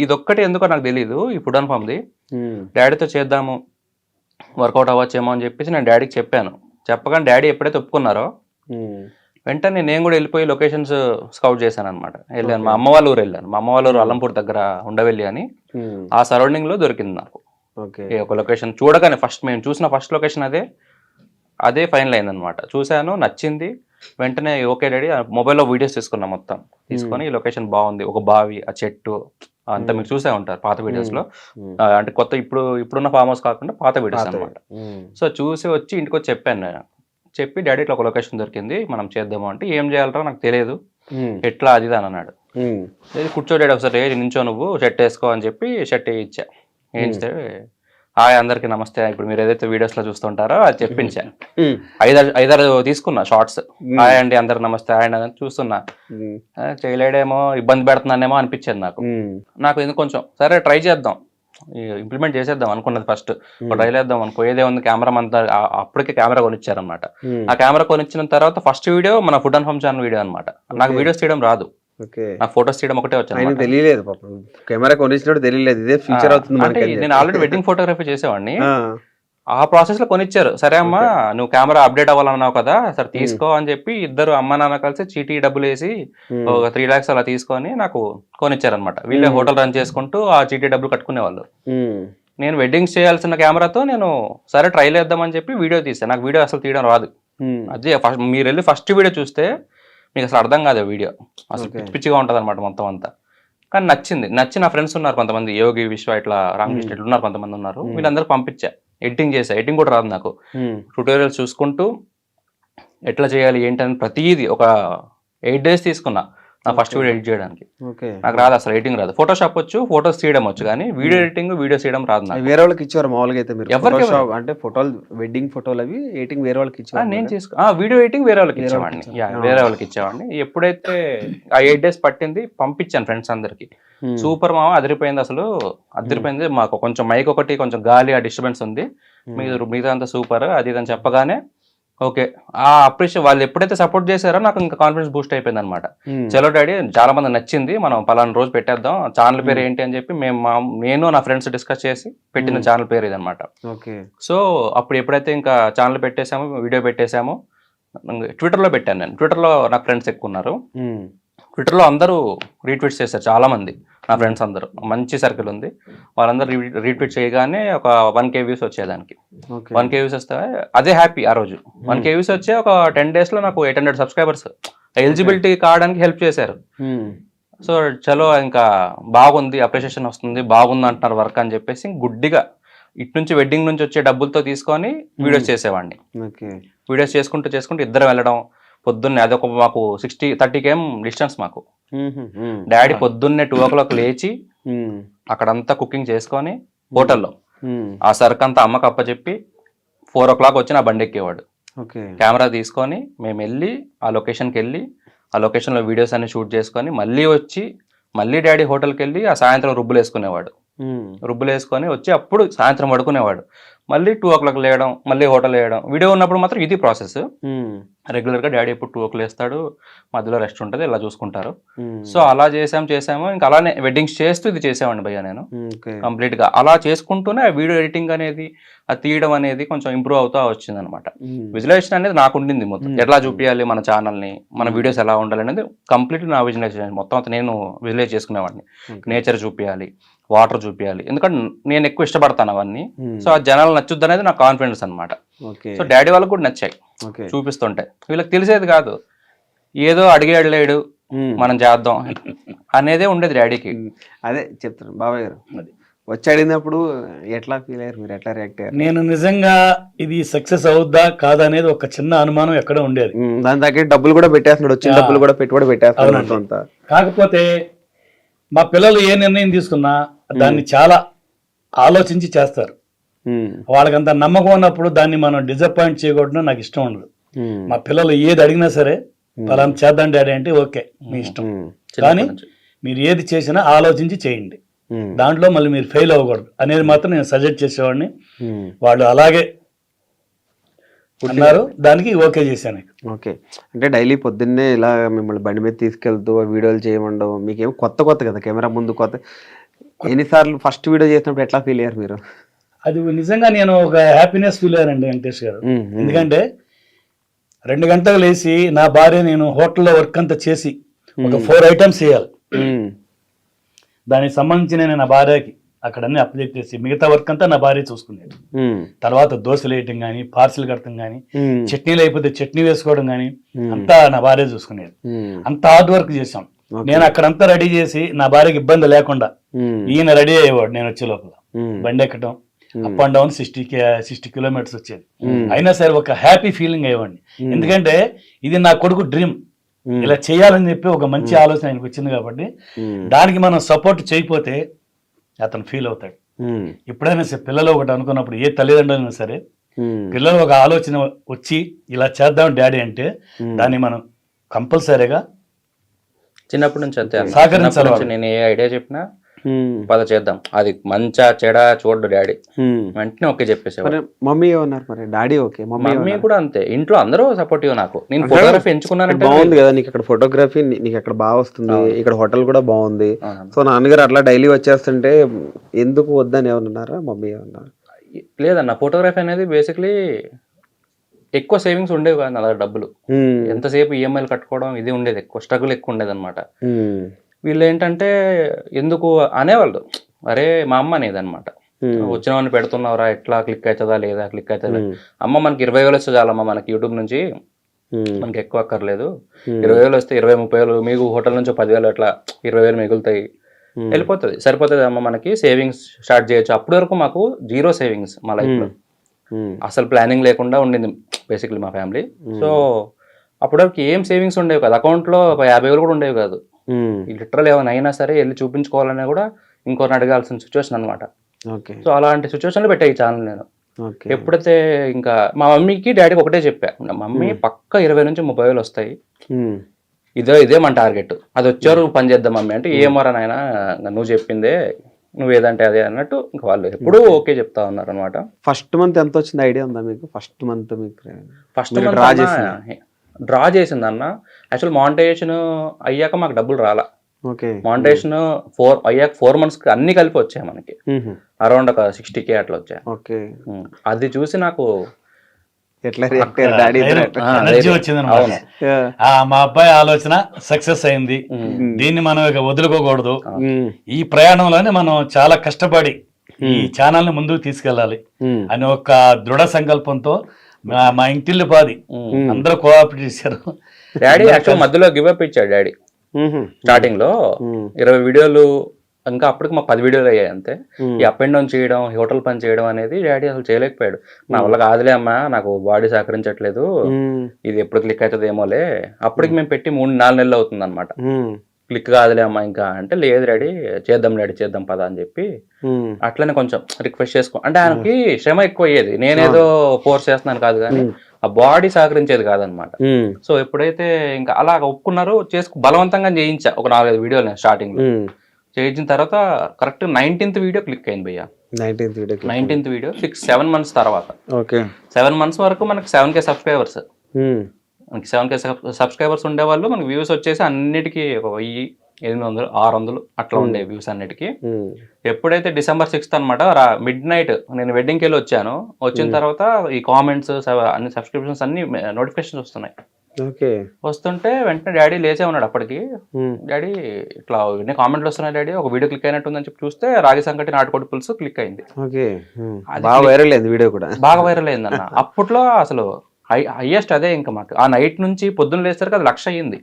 ఇదొక్కటి ఎందుకో నాకు తెలీదు. ఈ ఫుడ్ అండ్ ఫామ్‌ది. హ్మ్. డ్యాడీతో చేద్దాము. వర్కౌట్ అవ్వచ్చేమో అని చెప్పేసి నేను డ్యాడీకి చెప్పాను. చెప్పగానే డ్యాడీ ఎప్పుడైతే ఒప్పుకున్నారో, హ్మ్. వెంటనే నేను గూడా ఎళ్ళిపోయి లొకేషన్స్ స్కౌట్ చేశాననమాట. ఎళ్ళాను. ఓకే. మా అమ్మ వాళ్ళ ఊరెళ్ళాను. మా అమ్మ వాళ్ళ ఊరు అల్లంపూర్ దగ్గర ఉండవెల్లి అని. హ్మ్. ఆ సరౌండింగ్‌లో దొరికింది నాకు. ఓకే. ఒక లొకేషన్ చూడగానే మేము చూసిన ఫస్ట్ లొకేషన్ అదే. అదే ఫైనల్ అయిందనమాట. చూసాను, నచ్చింది. వెంటనే ఓకే డాడీ మొబైల్‌లో వీడియోస్ తీసుకున్నా మొత్తం. తీసుకొని ఈ లొకేషన్ బావుంది. ఒక బావి, ఆ చెట్టు అంతా మీరు చూసే ఉంటారు పాత వీడియోస్‌లో. హ్మ్. అంటే కొత్త ఇప్పుడున్న ఫార్మ్ హౌస్ కాకుండా పాత వీడియోస్ పాతవి. అనమాట. హ్మ్. సో, చూసి వచ్చి ఇంటికొచ్చి చెప్పాను నేను. చెప్పి డాడీ ఇట్లా ఒక లొకేషన్ దొరికింది. మనం చేద్దాము అంటే, "ఏం చేయాలిరా నాకు తెలియదు. హ్మ్. ఎట్లా అది ఇది" అని అన్నాడు. హ్మ్. "ఏది కూర్చో డాడీ ఒకసారి నించో నువ్వు షర్ట్ ఏసుకో" అని చెప్పి షర్ట్ ఏయిచ్చా. ఏయించితే హాయ్ అందరికీ నమస్తే. ఇప్పుడు మీరు ఏదైతే వీడియోస్‌లో చూస్తుంటారో అది చెప్పించా. హ్మ్. 5, 6 తీసుకున్నా షార్ట్స్. హ్మ్. హాయ్ అండి అందరికి నమస్తే. హాయ్ అండి అని చూస్తున్నా. హ్మ్. చేయలేడేమో, ఇబ్బంది పెడుతున్నానేమో అనిపించింది నాకు. హ్మ్. నాకు ఎందుకు కొంచెం సరే ట్రై చేద్దాం. ఇంప్లిమెంట్ చేసేద్దాం అనుకున్నది ఫస్ట్. ట్రై చేద్దాం అనుకో ఏదేముంది కెమెరా అంతా అప్పటికే కెమెరా కొనిచ్చారనమాట. హ్మ్. ఆ కెమెరా కొనిచ్చిన తర్వాత ఫస్ట్ వీడియో మన food and form channel video అనమాట. నాకు ఓకే. వీడియోస్ తీయడం రాదు. ఓకే. నాకు ఫోటోస్ తీయడం ఒకటే ఆయనకి వచ్చనమాట. తెలియలేదు పాపం. కెమెరా కొనిచ్చినప్పుడు తెలియలేదు. ఇదే ఫ్యూచర్ అవుతుంది అంటే మనకని నేను చెప్పి. ఆల్రెడీ వెడ్డింగ్ ఫోటోగ్రఫీ చేసేవాడిని. ఆ! ఆ ప్రాసెస్‌లో కొనిచ్చారు. సరే అమ్మా ఓకే. నువ్వు కెమెరా అప్‌డేట్ అవ్వాలన్నావు కదా! సరే హ్మ్. తీసుకో అని చెప్పి ఇద్దరు అమ్మ, నాన్న కలిసి చీటీ డబ్బులేసి హ్మ్. ఒక 3,00,000 అలా తీసుకొని నాకు కొనిచ్చారనమాట. వీళ్ళే హ్మ్. హోటల్ రన్ చేసుకుంటూ ఆ చీటీ డబ్బులు కట్టుకునేవాళ్ళు. హ్మ్. నేను వెడ్డింగ్స్ చేయాల్సిన కెమెరాతో నేను సరే ట్రైల్ ఏద్దామని చెప్పి వీడియో తీశా. నాకు వీడియో అసలు తీయడం రాదు. హ్మ్. అదే మీరెళ్లి ఫస్ట్ వీడియో చూస్తే మీకసలు అర్థం కాదు ఆ వీడియో. అసలు ఓకే. పిచ్చి పిచ్చిగా ఉంటదనమాట మొత్తం అంతా. కానీ నచ్చింది. నచ్చి నా ఫ్రెండ్స్ ఉన్నారు కొంతమంది. యోగి, విశ్వ ఇట్లా రామకృష్ణ హ్మ్. ఇట్లున్నారు కొంతమంది ఉన్నారు. హ్మ్. వీళ్ళందరికి పంపించా. ఎడిటింగ్ చేశా. ఎడిటింగ్ కూడా రాదు నాకు. హ్మ్. ట్యుటోరియల్స్ చూసుకుంటూ ఎట్లా చేయాలి ఏంటని ప్రతీది ఒక 8 డేస్ తీసుకున్నా. నా ఫస్ట్ ఓకే. వీడియో ఎడిట్ చేయడానికి. ఓకే. నాకు రాదు అసలు ఎడిటింగ్ రాదు. ఫోటోషాప్ వచ్చు, ఫోటోస్ తీయడం వచ్చు గానీ వీడియో ఎడిటింగ్, వీడియోస్ తీయడం రాదు అవి నాకు. వేరే వాళ్ళకి ఇచ్చేవారు మామూలుగా అయితే మీరు. ఎవరికీ ఫోటోషాప్ ఇవ్వలేదు. అంటే ఫోటోలు వెడ్డింగ్ ఫోటోలు అవి ఎడిటింగ్ వేరే వాళ్ళకి ఇచ్చేవారు నేను మీరు. వీడియో ఎడిటింగ్ వేరే వాళ్ళకి వేరే వాళ్ళకి ఇచ్చేవాడిని. ఇచ్చారు. ఆ! వేరే వాళ్ళకి ఇచ్చేవాడిని. ఎప్పుడైతే ఆ 8 డేస్ పట్టింది పంపించాను ఫ్రెండ్స్ అందరికి. హ్మ్. సూపర్ మామ అదిరిపోయింది అసలు. అదిరిపోయింది. మాకు కొంచెం మైక్ ఒకటి కొంచెం గాలి ఆ డిస్టర్బెన్స్ ఉంది. హ్మ్. మిగతా అంతా సూపర్ అది ఇది అని చెప్పగానే ఓకే. ఆ అప్రిషియేషన్ వాళ్ళు ఎప్పుడైతే సపోర్ట్ చేశారో నాకు ఇంకా కాన్ఫిడెన్స్ బూస్ట్ అయిపోయిందనమాట. హ్మ్. చలో డాడీ చాలా మందికి నచ్చింది. మనం పలానా రోజు పెట్టేద్దాం. ఛానల్ పేరు హ్మ్. ఏంటి అని చెప్పి నేను నా ఫ్రెండ్స్ డిస్కస్ చేసి పెట్టిన హ్మ్. ఛానల్ పేరు ఇదనమాట. ఓకే. సో, అప్పుడు ఎప్పుడైతే ఇంకా ఛానెల్ పెట్టేసామో, వీడియో పెట్టేసామో, ట్విట్టర్‌లో పెట్టాను నేను. ట్విట్టర్‌లో నాకు ఫ్రెండ్స్ ఎక్కువున్నారు. హ్మ్. ట్విట్టర్‌లో అందరూ రీట్వీట్స్ చేశారు చాలామంది. నా హ్మ్. ఫ్రెండ్స్ అందరూ. మంచి సర్కిల్ ఉంది. వాళ్ళందరూ రీట్వీట్ చేయగానే ఒక 1,000 వ్యూస్ వచ్చాయి దానికి. ఓకే. 1,000 వ్యూస్ వస్తే అదే హ్యాపీ ఆ రోజు. 1,000 వ్యూస్ వచ్చాయి. ఒక 10 డేస్‌లో నాకు 800 సబ్స్క్రైబర్స్. ఓకే. ఎలిజిబిలిటీ కావడానికి హెల్ప్ చేశారు. హ్మ్. సో, చలో ఇంకా బాగుంది. అప్రిషియేషన్ వస్తుంది. బాగుందంటున్నారు వర్క్ అని చెప్పేసి గుడ్డిగా ఇటు నుంచి వెడ్డింగ్ నుంచి వచ్చే డబ్బులతో తీసుకొని హ్మ్. వీడియోస్ చేసేవాడిని. ఓకే. వీడియోస్ చేసుకుంటూ ఇద్దరం వెళ్ళడం. పొద్దున్నే అదొక మాకు 30 కేఎం డిస్టెన్స్ మాకు. హుహు. హ్మ్. డ్యాడీ పొద్దున్నే 2:00 లేచి హ్మ్. అక్కడంతా కుకింగ్ చేసుకొని హోటల్‌లో హ్మ్. ఆ సరుకంతా అమ్మకి అప్పచెప్పి 4:00 వచ్చి నా బండెక్కేవాడు. ఓకే. కెమెరా తీసుకొని మేమెళ్ళి ఆ లొకేషన్‌కెళ్ళి ఆ లొకేషన్‌లో వీడియోస్ అన్ని షూట్ చేసుకొని మళ్ళీ వచ్చి మళ్ళీ డ్యాడీ హోటల్‌కెళ్ళి ఆ సాయంత్రం రుబ్బులేసుకునేవాడు. హ్మ్. రుబ్బులేసుకొని వచ్చి అప్పుడు సాయంత్రం పడుకునేవాడు. మళ్ళీ 2:00 లేయడం, మళ్ళీ హోటల్ ఎయడం. వీడియో ఉన్నప్పుడు మాత్రం ఇది ప్రాసెస్. హ్మ్. రెగ్యులర్‌గా డ్యాడీ ఎప్పుడు 2:00 లేస్తాడు. మధ్యలో రెస్ట్ ఉంటది. ఇలా చూసుకుంటారు. సో, హ్మ్. అలా చేసాము. ఇంక అలానే వెడ్డింగ్స్ చేస్తూ ఇది చేసేవాడిని భయ్యా నేను. ఓకే. కంప్లీట్‌గా. అలా చేసుకుంటూనే ఆ వీడియో ఎడిటింగ్ అనేది, అది తీయడం అనేది కొంచెం ఇంప్రూవ్ అవుతా వచ్చిందనమాట. హ్మ్. విజువలైజేషన్ అనేది నాకుండింది మొత్తం. హ్మ్. ఎట్లా చూపియాలి మన ఛానల్‌ని, మన హ్మ్. వీడియోస్ ఎలా ఉండాలనేది కంప్లీట్‌లీ నా విజువలైజేషన్. మొత్తం అంతా నేను విజువలైజ్ చేసుకునేవాడిని. ఓకే. నేచర్ చూపియాలి, వాటర్ చూపియాలి. ఎందుకంటే నేను ఎక్కువ ఇష్టపడతాను అవన్నీ. హ్మ్. సో, ఆ జనాలు నచ్చుద్దనేది నాకు కాన్ఫిడెన్స్ అనమాట. ఓకే. సో, డ్యాడీ వాళ్ళకి కూడా నచ్చాయి. ఓకే. చూపిస్తుంటే. వీళ్ళకి తెలిసేది కాదు. ఏదో అడిగాడులేడు హ్మ్. మనం చేద్దాం అనేదే ఉండేది డ్యాడీకి. హ్మ్. అదే చెప్తున్నాను బాబాయ్ గారు. అది. వచ్చి అడిగినప్పుడు ఎట్లా ఫీల్ అయ్యారు? మీరు ఎట్లా రియాక్ట్ అయ్యారు? నేను నిజంగా ఇది సక్సెస్ అవుద్దా కాదా అనేది ఒక చిన్న అనుమానం ఎక్కడ ఉండేది. దాని తగ్గట్టు డబ్బులు కూడా పెట్టేస్తున్నాడు. వచ్చిన ఆ, డబ్బులు కూడా పెట్టి కూడా పెట్టేస్తున్నాడు అవునండి. మొత్తం అంతా. కాకపోతే మా పిల్లలు ఏ నిర్ణయం తీసుకున్నా దాన్ని చాలా ఆలోచించి చేస్తారు. హ్మ్. వాళ్ళకంత నమ్మకం ఉన్నప్పుడు దాన్ని మనం డిసప్పాయింట్ చేయకూడదు, నాకు ఇష్టం ఉండదు. హ్మ్. మా పిల్లలు ఏది అడిగినా సరే పలానా చేద్దాం డాడీ అంటే ఓకే మీ ఇష్టం, హ్మ్. కానీ చిన్నప్పటి నుంచి. మీరు ఏది చేసినా ఆలోచించి చేయండి. హ్మ్. దాంట్లో మళ్ళీ మీరు ఫెయిల్ అవ్వకూడదు అనేది మాత్రం నేను సజెస్ట్ చేసేవాడిని. హ్మ్. వాళ్ళు అలాగే అన్నారు, దానికి ఓకే చేశాను. ఓకే. అంటే డైలీ పొద్దున్నే ఇలా మిమ్మల్ని బండి మీద తీసుకెళ్తూ వీడియోలు చేయమండం మీకేమో కొత్త కదా కెమెరా ముందు కొత్త. ఎన్నిసార్లు ఫస్ట్ వీడియో చేసినప్పుడు ఎట్లా ఫీల్ అయ్యారు మీరు? అది నిజంగా నేను ఒక హ్యాపీనెస్ ఫీల్ అయ్యానండి వెంకటేష్ గారు. ఎందుకంటే 2 గంటలు లేచి నా భార్య నేను హోటల్లో వర్క్ అంతా చేసి ఒక 4 ఐటమ్స్ చేయాలి. దానికి సంబంధించి నేను నా భార్యకి అక్కడ అన్ని అప్డేట్ చేసి మిగతా వర్క్ అంతా నా భార్య చూసుకునేది. తర్వాత దోశలు వేయటం కానీ, పార్సిల్ కట్టడం కానీ, చట్నీలు అయిపోతే చట్నీ వేసుకోవడం కానీ అంతా నా భార్య చూసుకునేది. అంత హార్డ్ వర్క్ చేసాం. నేను అక్కడంతా రెడీ చేసి నా భార్యకి ఇబ్బంది లేకుండా ఈయన రెడీ అయ్యేవాడు. నేను వచ్చే లోపల బండి ఎక్కడం, అప్ అండ్ డౌన్ 60 కిలోమీటర్స్ వచ్చేది. అయినా సరే ఒక హ్యాపీ ఫీలింగ్ అయ్యేవాడిని. ఎందుకంటే ఇది నా కొడుకు డ్రీమ్, ఇలా చేయాలని చెప్పి ఒక మంచి ఆలోచన ఆయనకు వచ్చింది కాబట్టి దానికి మనం సపోర్ట్ చేయకపోతే అతను ఫీల్ అవుతాడు. ఎప్పుడైనా సరే పిల్లలు ఒకటి అనుకున్నప్పుడు ఏ తల్లిదండ్రులైనా సరే పిల్లలు ఒక ఆలోచన వచ్చి ఇలా చేద్దాం డాడీ అంటే దాన్ని మనం కంపల్సరీగా చిన్నప్పటి నుంచి అంతే అన్న. సహకరించాలి. చిన్నప్పటి నుంచి నేను ఏ ఐడియా చెప్పినా పద చేద్దాం, అది మంచా చెడా చూడు డాడీ వెంటనే ఓకే చెప్పేసేవాడు. మమ్మీ ఏమన్నారు మరి? డాడీ ఓకే, మమ్మీ కూడా అంతే. ఇంట్లో అందరూ సపోర్టివ్ నాకు. నేను ఫోటోగ్రఫీ ఎంచుకున్నానంటే బాగుంది కదా నీకు, ఇక్కడ ఫోటోగ్రఫీ నీకు అక్కడ బాగా వస్తుంది, ఇక్కడ హోటల్ కూడా బాగుంది. సో నాన్నగారు అట్లా డైలీ వచ్చేస్తుంటే ఎందుకు వద్దని ఏమన్నారా మమ్మీ? ఏమన్నారు? లేదన్న, ఫోటోగ్రఫీ అనేది బేసిక్లీ ఎక్కువ సేవింగ్స్ ఉండేవి కాదు నా దగ్గర. డబ్బులు ఎంతసేపు ఈఎంఐలు కట్టుకోవడం ఇది ఉండేది, ఎక్కువ స్ట్రగుల్ ఎక్కువ ఉండేది అనమాట. వీళ్ళు ఏంటంటే ఎందుకు అనేవాళ్ళు, అరే మా అమ్మ అనేది అనమాట, వచ్చిన వాడిని పెడుతున్నావురా, ఎట్లా క్లిక్ అవుతుందా లేదా, క్లిక్ అవుతుందా. అమ్మ మనకి 20,000 వస్తే చాలమ్మా మనకి యూట్యూబ్ నుంచి, మనకి ఎక్కువ అక్కర్లేదు. 20,000 వస్తే 20-30,000 మీకు హోటల్ నుంచి 10,000 అట్లా 20,000 మిగులుతాయి, వెళ్ళిపోతుంది, సరిపోతుంది అమ్మ మనకి, సేవింగ్స్ స్టార్ట్ చేయొచ్చు. అప్పటి వరకు మాకు 0 సేవింగ్స్ మా లైఫ్లో, అసలు ప్లానింగ్ లేకుండా ఉండింది బేసిక్లీ మా ఫ్యామిలీ. సో అప్పటి వరకు ఏం సేవింగ్స్ ఉండేవి కాదు, అకౌంట్లో 50,000 కూడా ఉండేవి కాదు. లిటరల్ ఏమైనా అయినా సరే వెళ్ళి చూపించుకోవాలన్నా కూడా ఇంకోరిని అడగాల్సిన సిచ్యువేషన్ అనమాట. సో అలాంటి సిచ్యువేషన్లో పెట్టా ఈ ఛానల్ నేను. ఎప్పుడైతే ఇంకా మా మమ్మీకి డాడీకి ఒకటే చెప్పా, మమ్మీ పక్క 20,000-30,000 వస్తాయి, ఇదే మన టార్గెట్, అది వచ్చారు పని చేద్దాం మమ్మీ అంటే, ఏమోరా నాయన నువ్వు చెప్పిందే, నువ్వు ఏదంటే అదే అన్నట్టు ఇంకా వాళ్ళు ఎప్పుడూ ఓకే చెప్తా ఉన్నారు అనమాట. ఫస్ట్ మంత్ ఎంత వచ్చింది ఐడియా ఉందా మీకు? ఫస్ట్ మంత్ డ్రా చేసింది అన్న. యాక్చువల్ మానిటైజేషన్ అయ్యాక మాకు డబ్బులు రాలా. మానిటైజేషన్ అయ్యాక 4 months అన్ని కలిపి వచ్చాయి మనకి, అరౌండ్ ఒక 60K అట్లా వచ్చాయి. అది చూసి నాకు ఎనర్జీ వచ్చింది. మా అబ్బాయి ఆలోచన సక్సెస్ అయింది, దీన్ని మనం ఇక వదులుకోకూడదు. ఈ ప్రయాణంలోనే మనం చాలా కష్టపడి ఈ ఛానల్ ని ముందుకు తీసుకెళ్ళాలి అని ఒక దృఢ సంకల్పంతో మా ఇంటిల్లి పాది అందరూ కోఆపరేట్ చేశారు. డాడీ యాక్చువల్ మధ్యలో గివ్ అప్ ఇచ్చాడు డాడీ. స్టార్టింగ్ లో 20 వీడియోలు, ఇంకా అప్పటికి మాకు 10 వీడియోలు అయ్యాయి అంతే. ఈ అప్ అండ్ డౌన్ చేయడం, హోటల్ పని చేయడం అనేది డాడీ అసలు చేయలేకపోయాడు. నా వల్ల కాదులే అమ్మా, నాకు బాడీ సహకరించట్లేదు, ఇది ఎప్పుడు క్లిక్ అవుతుంది ఏమోలే. అప్పటికి మేము పెట్టి 3-4 నెలలు అవుతుంది అనమాట. క్లిక్ కాదులే అమ్మా ఇంకా అంటే, లేదు డాడీ చేద్దాం డాడీ చేద్దాం పదా అని చెప్పి అట్లనే కొంచెం రిక్వెస్ట్ చేసుకో అంటే ఆయనకి శ్రమ ఎక్కువ అయ్యేది. నేనేదో ఫోర్స్ చేస్తున్నాను కాదు కానీ ఆ బాడీ సహకరించేది కాదనమాట. సో ఎప్పుడైతే ఇంకా అలా ఒప్పుకున్నారో బలవంతంగా చేయించా ఒక 4-5 వీడియోలు స్టార్టింగ్ లో చేయించిన తర్వాత కరెక్ట్ 19th వీడియో క్లిక్ అయింది భయ్య. 19th వీడియో 7 months తర్వాత 7 months వరకు మనకి 7K సబ్స్క్రైబర్స్. మనకి 7K సబ్స్క్రైబర్స్ ఉండేవాళ్ళు. మనకి వ్యూస్ వచ్చేసి అన్నిటికీ 1,800-600 అట్లా ఉండే వ్యూస్ అన్నిటికీ. ఎప్పుడైతే December 6th అనమాట midnight నేను వెడ్డింగ్కి వెళ్ళి వచ్చాను, వచ్చిన తర్వాత ఈ కామెంట్స్ అన్ని సబ్స్క్రిప్షన్స్ అన్ని నోటిఫికేషన్స్ వస్తున్నాయి. వస్తుంటే వెంటనే డాడీ లేచే ఉన్నాడు అప్పటికి. డాడీ ఇట్లా ఇన్ని కామెంట్లు వస్తున్నాయి డాడీ, ఒక వీడియో క్లిక్ అయినట్టుందని చెప్పి చూస్తే రాగి సంకటి నాటుకోడి పులుసు క్లిక్ అయింది. బాగా వైరల్ అయింది వీడియో కూడా, బాగా వైరల్ అయింది అన్న. అప్పట్లో అసలు హైయెస్ట్ అదే. ఇంకా మాకు ఆ నైట్ నుంచి పొద్దున్న లేసరికి అది 1,00,000 అయ్యింది.